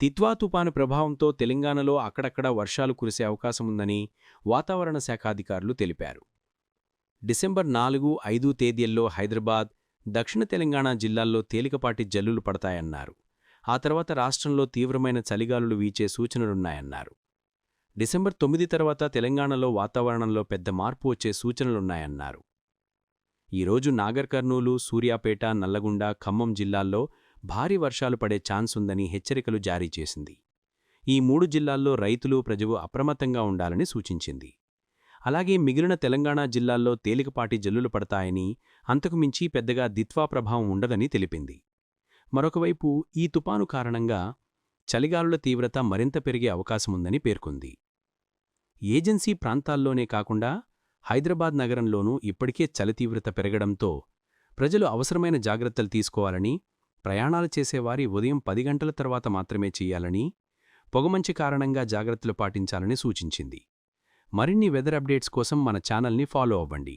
తిత్వా తుపాను ప్రభావంతో తెలంగాణలో అక్కడక్కడా వర్షాలు కురిసే అవకాశముందని వాతావరణ శాఖ అధికారులు తెలిపారు. డిసెంబర్ 4-5 తేదీల్లో హైదరాబాద్, దక్షిణ తెలంగాణ జిల్లాల్లో తేలికపాటి జల్లులు పడతాయన్నారు. ఆ తర్వాత రాష్ట్రంలో తీవ్రమైన చలిగాలులు వీచే సూచనలున్నాయన్నారు. డిసెంబర్ 9 తర్వాత తెలంగాణలో వాతావరణంలో పెద్ద మార్పు వచ్చే సూచనలున్నాయన్నారు. ఈరోజు నాగర్ కర్నూలు, సూర్యాపేట, నల్లగొండ, ఖమ్మం జిల్లాల్లో భారీ వర్షాలు పడే ఛాన్స్ ఉందని హెచ్చరికలు జారీ చేసింది. ఈ 3 జిల్లాల్లో రైతులు, ప్రజలు అప్రమత్తంగా ఉండాలని సూచించింది. అలాగే మిగిలిన తెలంగాణ జిల్లాల్లో తేలికపాటి జల్లులు పడతాయని, అంతకుమించి పెద్దగా దిత్వా ప్రభావం ఉండదని తెలిపింది. మరొకవైపు ఈ తుపాను కారణంగా చలిగాలుల తీవ్రత మరింత పెరిగే అవకాశముందని పేర్కొంది. ఏజెన్సీ ప్రాంతాల్లోనే కాకుండా హైదరాబాద్ నగరంలోనూ ఇప్పటికే చలి తీవ్రత పెరగడంతో ప్రజలు అవసరమైన జాగ్రత్తలు తీసుకోవాలని, ప్రయాణాలు చేసేవారి ఉదయం 10 గంటల తర్వాత మాత్రమే చెయ్యాలని, పొగమంచు కారణంగా జాగ్రత్తలు పాటించాలని సూచించింది. మరిన్ని వెదర్ అప్డేట్స్ కోసం మన ఛానల్ని ఫాలో అవ్వండి.